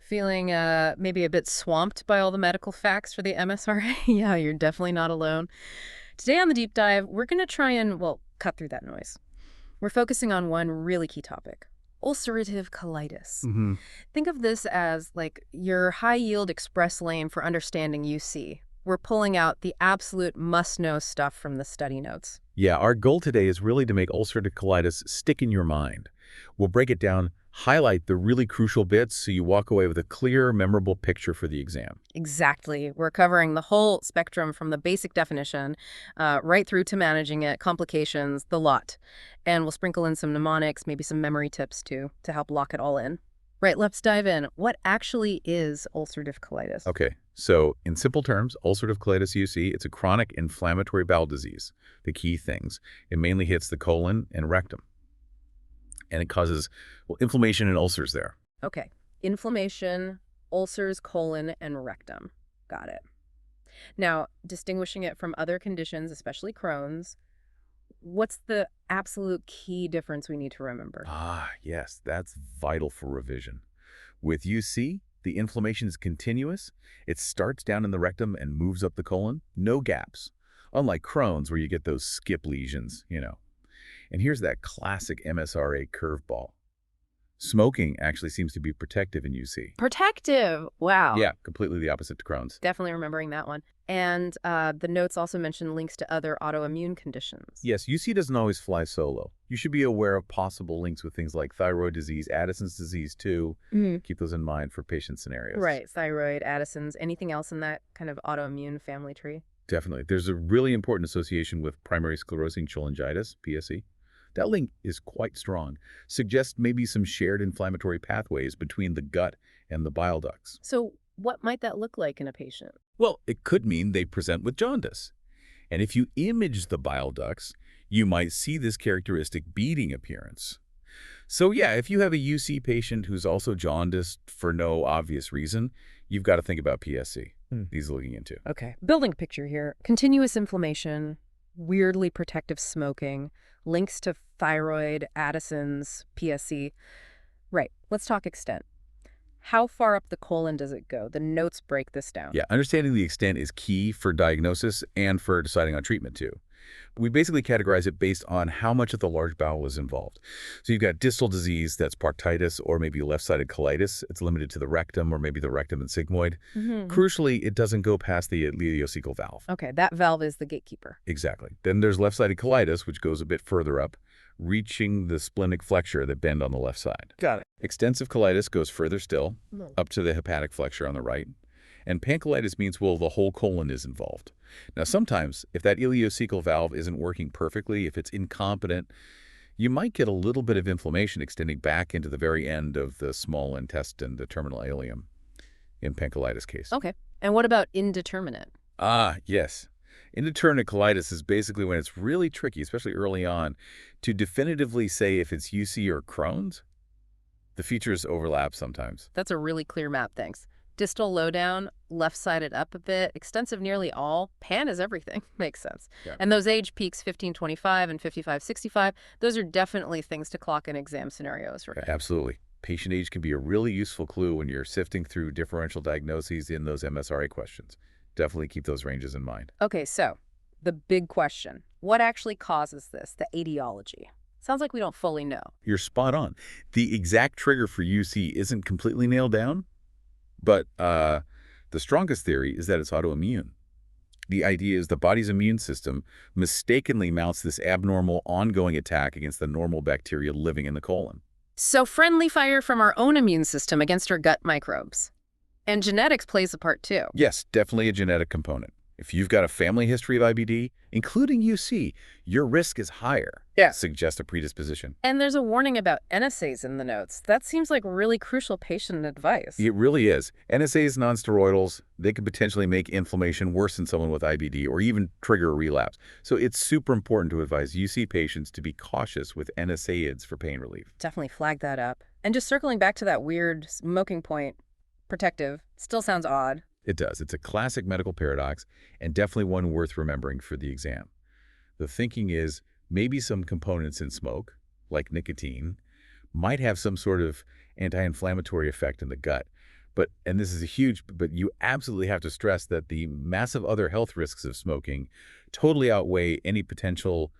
Feeling maybe a bit swamped by all the medical facts for the MSRA? Yeah, you're definitely not alone. Today on the deep dive, we're going to try and, well, cut through that noise. We're focusing on one really key topic: ulcerative colitis. Hmm. Think of this as like your high-yield express lane for understanding UC. We're pulling out the absolute must-know stuff from the study notes. Yeah, our goal today is really to make ulcerative colitis stick in your mind. We'll break it down, highlight the really crucial bits so you walk away with a clear, memorable picture for the exam. Exactly. We're covering the whole spectrum from the basic definition right through to managing it, complications, the lot. And we'll sprinkle in some mnemonics, maybe some memory tips too, to help lock it all in. Right, let's dive in. What actually is ulcerative colitis? Okay, so in simple terms, ulcerative colitis UC, it's a chronic inflammatory bowel disease. The key things, it mainly hits the colon and rectum, and it causes, well, inflammation and ulcers there. Okay, inflammation, ulcers, colon, and rectum. Got it. Now, distinguishing it from other conditions, especially Crohn's, what's the absolute key difference we need to remember? Ah, yes, that's vital for revision. With UC, the inflammation is continuous. It starts down in the rectum and moves up the colon, no gaps. Unlike Crohn's, where you get those skip lesions. And here's that classic MSRA curveball. Smoking actually seems to be protective in UC. Protective. Wow. Yeah, completely the opposite to Crohn's. Definitely remembering that one. And the notes also mention links to other autoimmune conditions. Yes, UC doesn't always fly solo. You should be aware of possible links with things like thyroid disease, Addison's disease too. Mhm. Keep those in mind for patient scenarios. Right, thyroid, Addison's, anything else in that kind of autoimmune family tree? Definitely. There's a really important association with primary sclerosing cholangitis, PSC. That link is quite strong. Suggests maybe some shared inflammatory pathways between the gut and the bile ducts. So what might that look like in a patient? Well, it could mean they present with jaundice. And if you image the bile ducts, you might see this characteristic beading appearance. So yeah, if you have a UC patient who's also jaundiced for no obvious reason, you've got to think about PSC. He's looking into. Okay. Building a picture here. Continuous inflammation, weirdly protective smoking, links to thyroid, Addison's, PSC. Right. Let's talk extent. How far up the colon does it go? The notes break this down. Yeah, understanding the extent is key for diagnosis and for deciding on treatment too. We basically categorize it based on how much of the large bowel is involved. So you've got distal disease, that's proctitis, or maybe left-sided colitis. It's limited to the rectum or maybe the rectum and sigmoid. Crucially, it doesn't go past the ileocecal valve. Okay, that valve is the gatekeeper. Exactly. Then there's left-sided colitis, which goes a bit further up, reaching the splenic flexure that bend on the left side. Got it. Extensive colitis goes further still, No. up to the hepatic flexure on the right. And pancolitis means, well, the whole colon is involved. Now, sometimes, if that ileocecal valve isn't working perfectly, if it's incompetent, you might get a little bit of inflammation extending back into the very end of the small intestine, the terminal ileum, in pancolitis case. Okay. And what about indeterminate? Ah, yes. Indeterminate colitis is basically when it's really tricky, especially early on, to definitively say if it's UC or Crohn's. The features overlap sometimes. That's a really clear map, thanks. Distal lowdown, left-sided up a bit, extensive nearly all, pan is everything. Makes sense. Yeah. And those age peaks, 15-25 and 55-65, those are definitely things to clock in exam scenarios, right? Absolutely. Patient age can be a really useful clue when you're sifting through differential diagnoses in those MSRA questions. Definitely keep those ranges in mind. Okay, so the big question, what actually causes this, the etiology? Sounds like we don't fully know. You're spot on. The exact trigger for UC isn't completely nailed down, but the strongest theory is that it's autoimmune. The idea is the body's immune system mistakenly mounts this abnormal, ongoing attack against the normal bacteria living in the colon. So friendly fire from our own immune system against our gut microbes. And genetics plays a part too. Yes, definitely a genetic component. If you've got a family history of IBD, including UC, your risk is higher. Yeah. Suggest a predisposition. And there's a warning about NSAIDs in the notes. That seems like really crucial patient advice. It really is. NSAIDs, nonsteroidals, they can potentially make inflammation worse in someone with IBD or even trigger a relapse. So it's super important to advise UC patients to be cautious with NSAIDs for pain relief. Definitely flag that up. And just circling back to that weird smoking point, protective, still sounds odd. It does. It's a classic medical paradox and definitely one worth remembering for the exam. The thinking is maybe some components in smoke, like nicotine, might have some sort of anti-inflammatory effect in the gut, And this is a huge, but you absolutely have to stress that the massive other health risks of smoking totally outweigh any potential,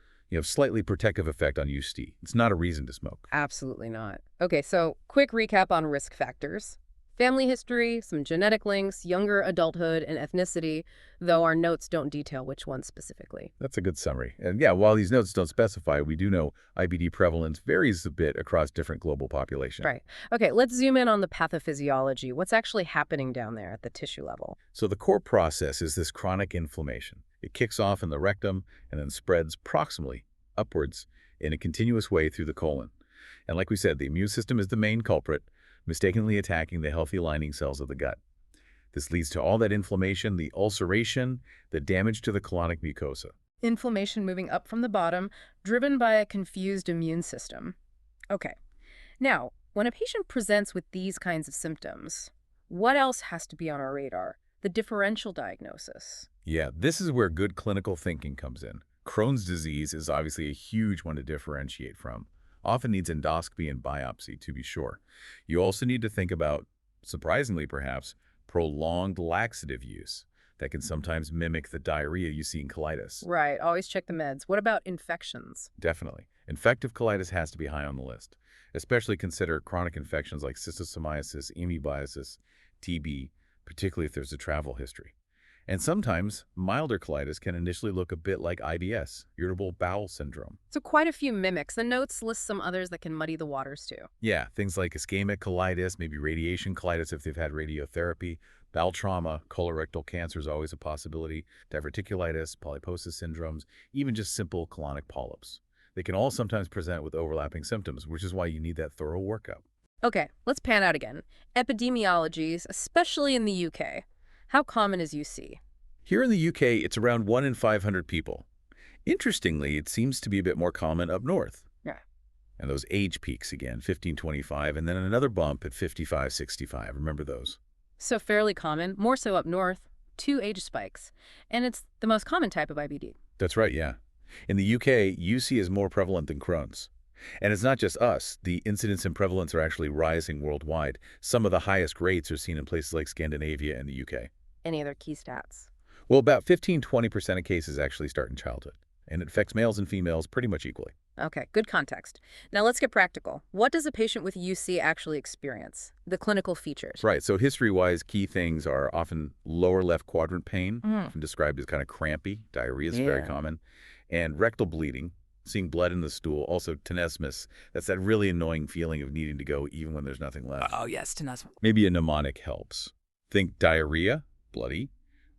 slightly protective effect on UC. It's not a reason to smoke. Absolutely not. Okay, so quick recap on risk factors. Family history, some genetic links, younger adulthood, and ethnicity, though our notes don't detail which ones specifically. That's a good summary. And yeah, while these notes don't specify, we do know IBD prevalence varies a bit across different global populations. Right. Okay, let's zoom in on the pathophysiology. What's actually happening down there at the tissue level? So the core process is this chronic inflammation. It kicks off in the rectum and then spreads proximally, upwards, in a continuous way through the colon. And like we said, the immune system is the main culprit, mistakenly attacking the healthy lining cells of the gut. This leads to all that inflammation, the ulceration, the damage to the colonic mucosa. Inflammation moving up from the bottom, driven by a confused immune system. Okay. Now, when a patient presents with these kinds of symptoms, what else has to be on our radar? The differential diagnosis. Yeah, this is where good clinical thinking comes in. Crohn's disease is obviously a huge one to differentiate from. Often needs endoscopy and biopsy, to be sure. You also need to think about, surprisingly perhaps, prolonged laxative use that can sometimes mimic the diarrhea you see in colitis. Right, always check the meds. What about infections? Definitely. Infective colitis has to be high on the list. Especially consider chronic infections like cysticercosis, amoebiasis, TB, particularly if there's a travel history. And sometimes, milder colitis can initially look a bit like IBS, irritable bowel syndrome. So quite a few mimics. The notes list some others that can muddy the waters too. Yeah, things like ischemic colitis, maybe radiation colitis if they've had radiotherapy, bowel trauma, colorectal cancer is always a possibility, diverticulitis, polyposis syndromes, even just simple colonic polyps. They can all sometimes present with overlapping symptoms, which is why you need that thorough workup. Okay, let's pan out again. Epidemiologies, especially in the UK. How common is UC? Here in the UK, it's around 1 in 500 people. Interestingly, it seems to be a bit more common up north. Yeah. And those age peaks again, 15-25, and then another bump at 55-65. Remember those? So fairly common, more so up north, 2 age spikes. And it's the most common type of IBD. That's right, yeah. In the UK, UC is more prevalent than Crohn's. And it's not just us. The incidence and prevalence are actually rising worldwide. Some of the highest rates are seen in places like Scandinavia and the UK. Any other key stats? Well, about 15-20% of cases actually start in childhood, and it affects males and females pretty much equally. Okay, good context. Now let's get practical. What does a patient with UC actually experience? The clinical features. Right, so history-wise, key things are often lower left quadrant pain, often described as kind of crampy. Diarrhea is very common. And rectal bleeding, seeing blood in the stool, also tenesmus. That's that really annoying feeling of needing to go even when there's nothing left. Oh, yes, tenesmus. Maybe a mnemonic helps. Think diarrhea, bloody,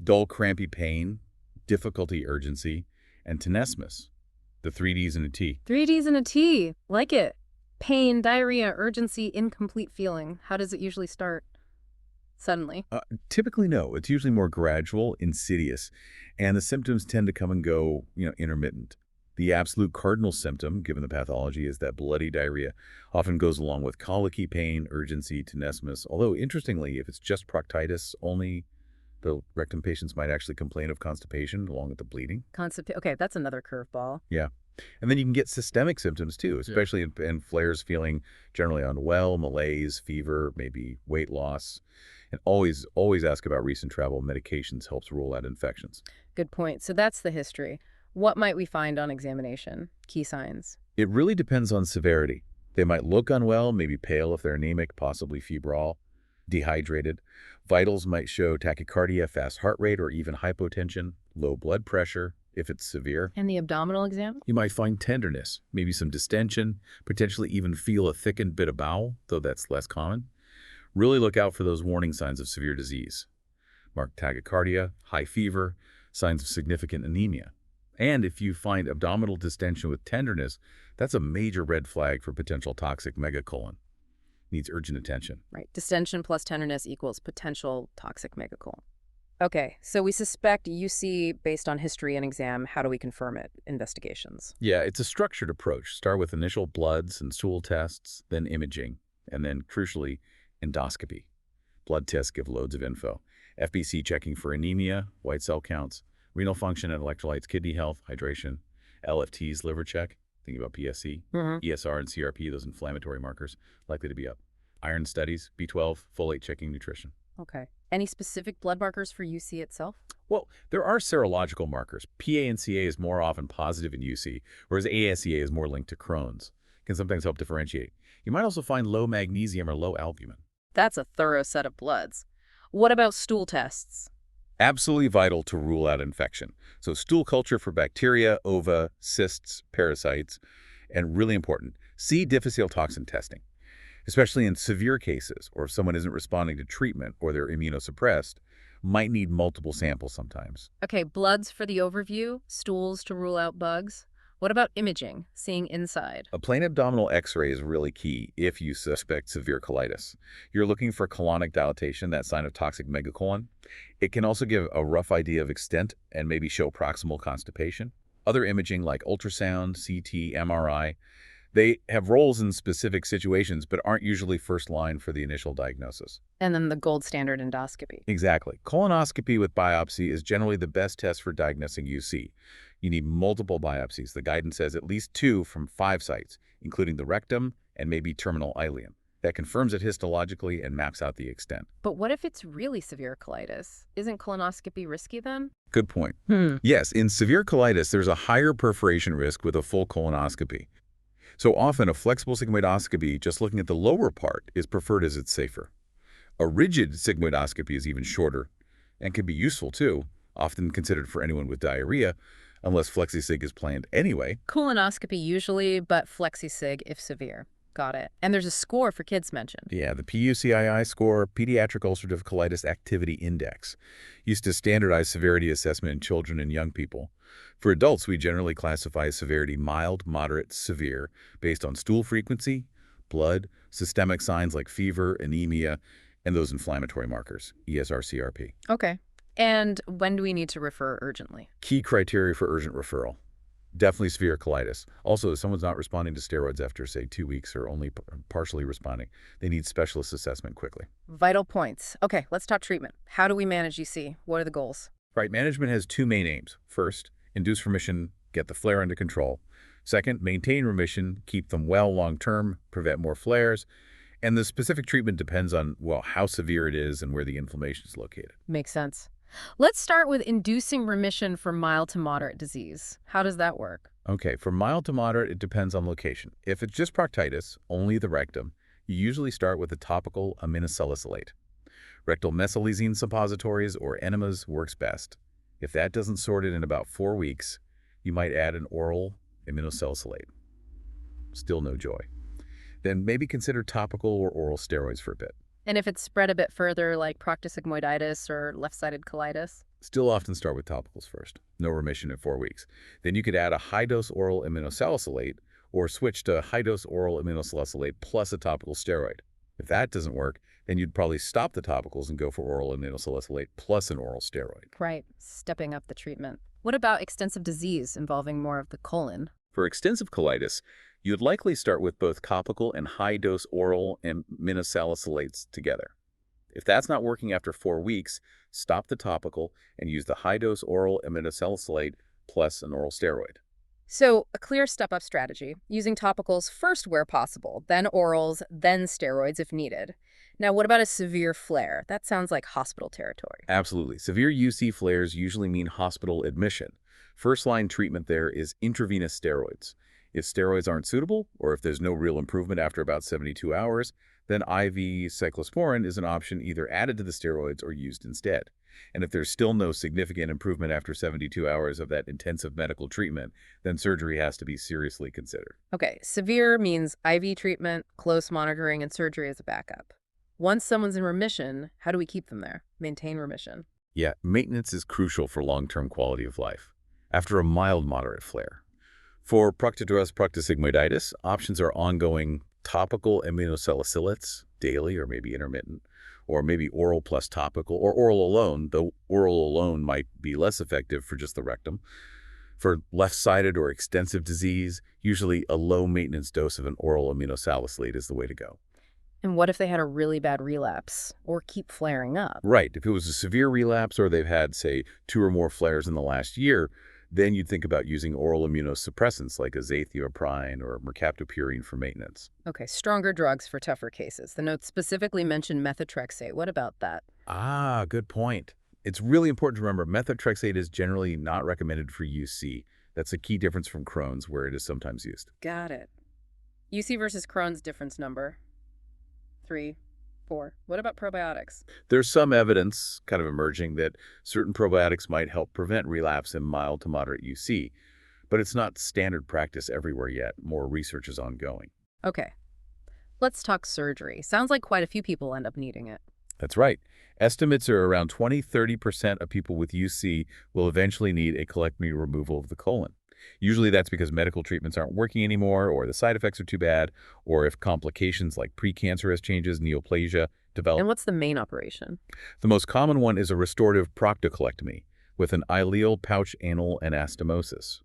dull crampy pain, difficulty urgency, and tenesmus. The 3 Ds in a T. 3 Ds in a T. Like it. Pain, diarrhea, urgency, incomplete feeling. How does it usually start? Suddenly? Typically, no. It's usually more gradual, insidious, and the symptoms tend to come and go, intermittent. The absolute cardinal symptom, given the pathology, is that bloody diarrhea often goes along with colicky pain, urgency, tenesmus. Although, interestingly, if it's just proctitis only, the rectum patients might actually complain of constipation along with the bleeding. Okay, that's another curveball. Yeah. And then you can get systemic symptoms too, especially in flares, feeling generally unwell, malaise, fever, maybe weight loss. And always ask about recent travel. Medications helps rule out infections. Good point. So that's the history. What might we find on examination? Key signs? It really depends on severity. They might look unwell, maybe pale if they're anemic, possibly febrile, dehydrated. Vitals might show tachycardia, fast heart rate, or even hypotension, low blood pressure if it's severe. And the abdominal exam? You might find tenderness, maybe some distension, potentially even feel a thickened bit of bowel, though that's less common. Really look out for those warning signs of severe disease. Marked tachycardia, high fever, signs of significant anemia. And if you find abdominal distension with tenderness, that's a major red flag for potential toxic megacolon. Needs urgent attention. Right. Distension plus tenderness equals potential toxic megacolon. Okay, so we suspect UC based on history and exam. How do we confirm it? Investigations. Yeah, it's a structured approach. Start with initial bloods and stool tests, then imaging, and then, crucially, endoscopy. Blood tests give loads of info. FBC checking for anemia, white cell counts, renal function and electrolytes, kidney health, hydration, LFTs, liver check, thinking about PSC, ESR and CRP, those inflammatory markers, likely to be up. iron studies, B12, folate checking nutrition. Okay. Any specific blood markers for UC itself? Well, there are serological markers. PA and CA is more often positive in UC, whereas ASEA is more linked to Crohn's. Can sometimes help differentiate. You might also find low magnesium or low albumin. That's a thorough set of bloods. What about stool tests? Absolutely vital to rule out infection. So stool culture for bacteria, ova, cysts, parasites, and really important, C. difficile toxin testing. Especially in severe cases, or if someone isn't responding to treatment or they're immunosuppressed, might need multiple samples sometimes. Okay, bloods for the overview, stools to rule out bugs. What about imaging, seeing inside? A plain abdominal x-ray is really key if you suspect severe colitis. You're looking for colonic dilatation, that sign of toxic megacolon. It can also give a rough idea of extent and maybe show proximal constipation. Other imaging like ultrasound, CT, MRI, they have roles in specific situations but aren't usually first line for the initial diagnosis. And then the gold standard endoscopy. Exactly. Colonoscopy with biopsy is generally the best test for diagnosing UC. You need multiple biopsies. The guidance says at least 2 from 5 sites, including the rectum and maybe terminal ileum. That confirms it histologically and maps out the extent. But what if it's really severe colitis? Isn't colonoscopy risky then? Good point. Yes, in severe colitis, there's a higher perforation risk with a full colonoscopy. So often, a flexible sigmoidoscopy, just looking at the lower part, is preferred as it's safer. A rigid sigmoidoscopy is even shorter and can be useful too, often considered for anyone with diarrhea, unless flexisig is planned anyway. Colonoscopy usually, but flexisig if severe. Got it. And there's a score for kids mentioned. Yeah, the PUCII score, Pediatric Ulcerative Colitis Activity Index, used to standardize severity assessment in children and young people. For adults, we generally classify severity mild, moderate, severe, based on stool frequency, blood, systemic signs like fever, anemia, and those inflammatory markers, ESR-CRP. Okay. And when do we need to refer urgently? Key criteria for urgent referral. Definitely severe colitis. Also, if someone's not responding to steroids after, say, 2 weeks or only partially responding, they need specialist assessment quickly. Vital points. Okay, let's talk treatment. How do we manage UC? What are the goals? Right, management has 2 main aims. First, induce remission, get the flare under control. Second, maintain remission, keep them well long-term, prevent more flares. And the specific treatment depends on, well, how severe it is and where the inflammation is located. Makes sense. Let's start with inducing remission for mild to moderate disease. How does that work? Okay, for mild to moderate, it depends on location. If it's just proctitis, only the rectum, you usually start with a topical aminosalicylate. Rectal mesalazine suppositories or enemas works best. If that doesn't sort it in about 4 weeks, you might add an oral aminosalicylate. Still no joy. Then maybe consider topical or oral steroids for a bit. And if it's spread a bit further, like proctosigmoiditis or left-sided colitis? Still often start with topicals first. No remission in 4 weeks. Then you could add a high-dose oral aminosalicylate or switch to high-dose oral aminosalicylate plus a topical steroid. If that doesn't work, then you'd probably stop the topicals and go for oral aminosalicylate plus an oral steroid. Right, stepping up the treatment. What about extensive disease involving more of the colon? For extensive colitis, you'd likely start with both topical and high-dose oral aminosalicylates together. If that's not working after 4 weeks, stop the topical and use the high-dose oral aminosalicylate plus an oral steroid. So, a clear step-up strategy, using topicals first where possible, then orals, then steroids if needed. Now, what about a severe flare? That sounds like hospital territory. Absolutely. Severe UC flares usually mean hospital admission. First-line treatment there is intravenous steroids. If steroids aren't suitable, or if there's no real improvement after about 72 hours, then IV cyclosporin is an option either added to the steroids or used instead. And if there's still no significant improvement after 72 hours of that intensive medical treatment, then surgery has to be seriously considered. Okay, severe means IV treatment, close monitoring, and surgery as a backup. Once someone's in remission, how do we keep them there? Maintain remission. Yeah, maintenance is crucial for long-term quality of life. After a mild moderate flare. For proctosigmoiditis, options are ongoing topical aminosalicylates, daily or maybe intermittent, or maybe oral plus topical, or oral alone, though oral alone might be less effective for just the rectum. For left-sided or extensive disease, usually a low-maintenance dose of an oral aminosalicylate is the way to go. And what if they had a really bad relapse or keep flaring up? Right. If it was a severe relapse or they've had, say, 2 or more flares in the last year, Then you'd think about using oral immunosuppressants like azathioprine or mercaptopurine for maintenance. Okay, stronger drugs for tougher cases. The notes specifically mention methotrexate. What about that? Ah, good point. It's really important to remember methotrexate is generally not recommended for UC. That's a key difference from Crohn's, where it is sometimes used. Got it. UC versus Crohn's difference number. 3, 4. What about probiotics? There's some evidence kind of emerging that certain probiotics might help prevent relapse in mild to moderate UC, but it's not standard practice everywhere yet. More research is ongoing. Okay, let's talk surgery. Sounds like quite a few people end up needing it. That's right. Estimates are around 20–30% of people with UC will eventually need a colectomy removal of the colon. Usually that's because medical treatments aren't working anymore, or the side effects are too bad, or if complications like precancerous changes, neoplasia, develop. And what's the main operation? The most common one is a restorative proctocolectomy with an ileal pouch anal anastomosis,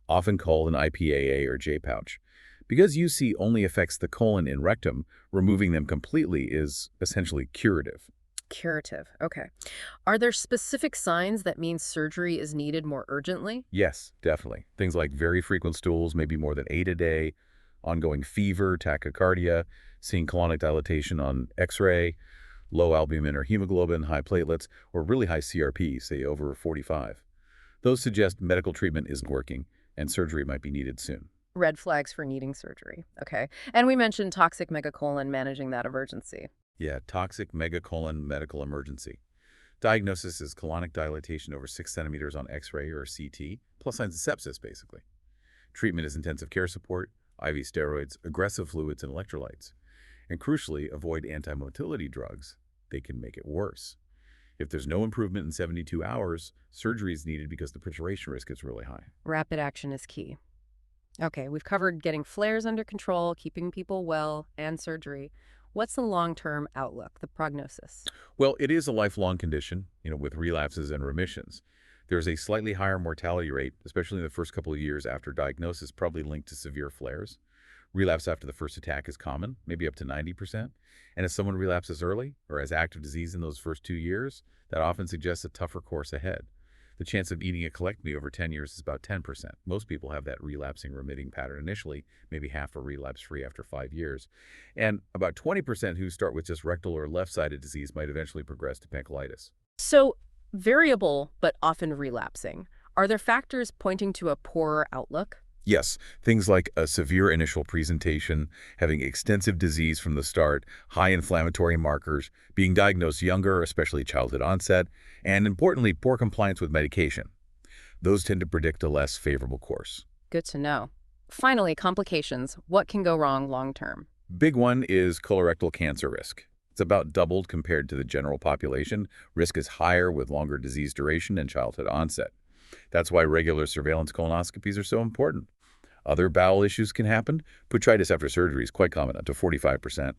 often called an IPAA or J-pouch. Because UC only affects the colon and rectum, removing them completely is essentially curative. Curative. Okay. Are there specific signs that mean surgery is needed more urgently? Yes, definitely. Things like very frequent stools, maybe more than 8 a day, ongoing fever, tachycardia, seeing colonic dilatation on X-ray, low albumin or hemoglobin, high platelets, or really high CRP, say over 45. Those suggest medical treatment isn't working and surgery might be needed soon. Red flags for needing surgery. Okay. And we mentioned toxic megacolon, managing that of urgency. Yeah, toxic megacolon medical emergency. Diagnosis is colonic dilatation over 6 centimeters on X-ray or CT, plus signs of sepsis, basically. Treatment is intensive care support, IV steroids, aggressive fluids, and electrolytes. And crucially, avoid anti-motility drugs. They can make it worse. If there's no improvement in 72 hours, surgery is needed because the perforation risk is really high. Rapid action is key. Okay, we've covered getting flares under control, keeping people well, and surgery. What's the long-term outlook, the prognosis? Well, it is a lifelong condition, with relapses and remissions. There's a slightly higher mortality rate, especially in the first couple of years after diagnosis, probably linked to severe flares. Relapse after the first attack is common, maybe up to 90%. And if someone relapses early or has active disease in those first 2 years, that often suggests a tougher course ahead. The chance of needing a colectomy over 10 years is about 10%. Most people have that relapsing remitting pattern initially, maybe half are relapse-free after 5 years. And about 20% who start with just rectal or left-sided disease might eventually progress to pancreatitis. So, variable but often relapsing. Are there factors pointing to a poorer outlook? Yes, things like a severe initial presentation, having extensive disease from the start, high inflammatory markers, being diagnosed younger, especially childhood onset, and importantly, poor compliance with medication. Those tend to predict a less favorable course. Good to know. Finally, complications. What can go wrong long term? Big one is colorectal cancer risk. It's about doubled compared to the general population. Risk is higher with longer disease duration and childhood onset. That's why regular surveillance colonoscopies are so important. Other bowel issues can happen. Botrytis after surgery is quite common, up to 45%.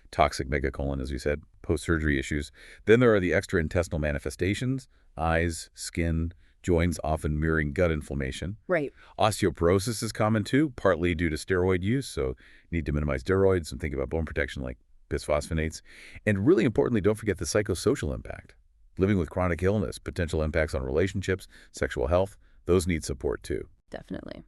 Toxic megacolon, as we said, post-surgery issues. Then there are the extraintestinal manifestations, eyes, skin, joints, often mirroring gut inflammation. Right. Osteoporosis is common too, partly due to steroid use, so need to minimize steroids and think about bone protection like bisphosphonates. And really importantly, don't forget the psychosocial impact. Living with chronic illness, potential impacts on relationships, sexual health, those need support too. Definitely.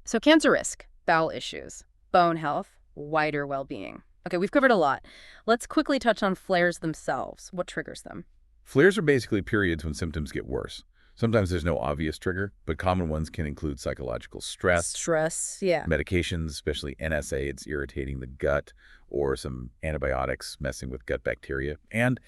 So cancer risk, bowel issues, bone health, wider well-being. Okay, we've covered a lot. Let's quickly touch on flares themselves. What triggers them? Flares are basically periods when symptoms get worse. Sometimes there's no obvious trigger, but common ones can include psychological stress, Yeah. medications, especially NSAIDs irritating the gut, or some antibiotics messing with gut bacteria. And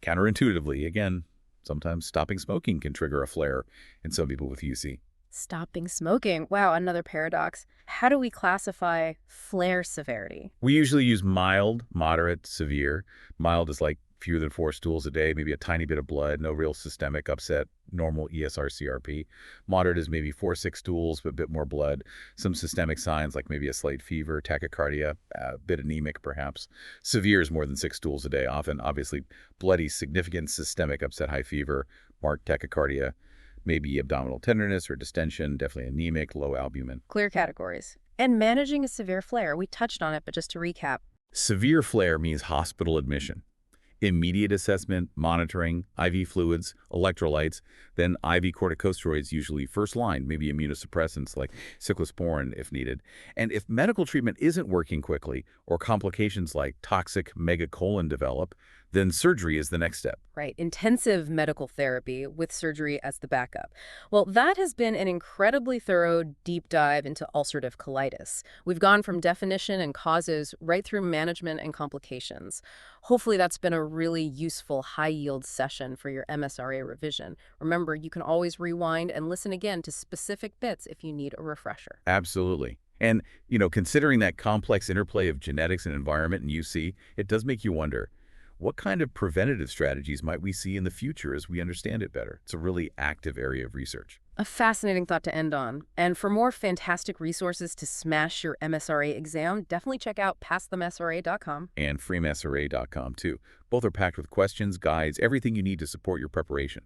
counterintuitively, again, sometimes stopping smoking can trigger a flare in some people with UC. Stopping smoking. Wow, another paradox. How do we classify flare severity? We usually use mild, moderate, severe. Mild is like fewer than 4 stools a day, maybe a tiny bit of blood, no real systemic upset, normal ESR-CRP. Moderate is maybe 4–6 stools, but a bit more blood. Some systemic signs like maybe a slight fever, tachycardia, a bit anemic perhaps. Severe is more than 6 stools a day, often obviously bloody, significant systemic upset, high fever, marked tachycardia, maybe abdominal tenderness or distension, definitely anemic, low albumin. Clear categories. And managing a severe flare, we touched on it, but just to recap. Severe flare means hospital admission. Immediate assessment, monitoring, IV fluids, electrolytes, then IV corticosteroids usually first line, maybe immunosuppressants like cyclosporin if needed. And if medical treatment isn't working quickly or complications like toxic megacolon develop, then surgery is the next step. Right, intensive medical therapy with surgery as the backup. Well, that has been an incredibly thorough deep dive into ulcerative colitis. We've gone from definition and causes right through management and complications. Hopefully that's been a really useful high-yield session for your MSRA revision. Remember, you can always rewind and listen again to specific bits if you need a refresher. Absolutely. And, considering that complex interplay of genetics and environment in UC, it does make you wonder, what kind of preventative strategies might we see in the future as we understand it better? It's a really active area of research. A fascinating thought to end on. And for more fantastic resources to smash your MSRA exam, definitely check out passthemsra.com. And freemsra.com too. Both are packed with questions, guides, everything you need to support your preparation.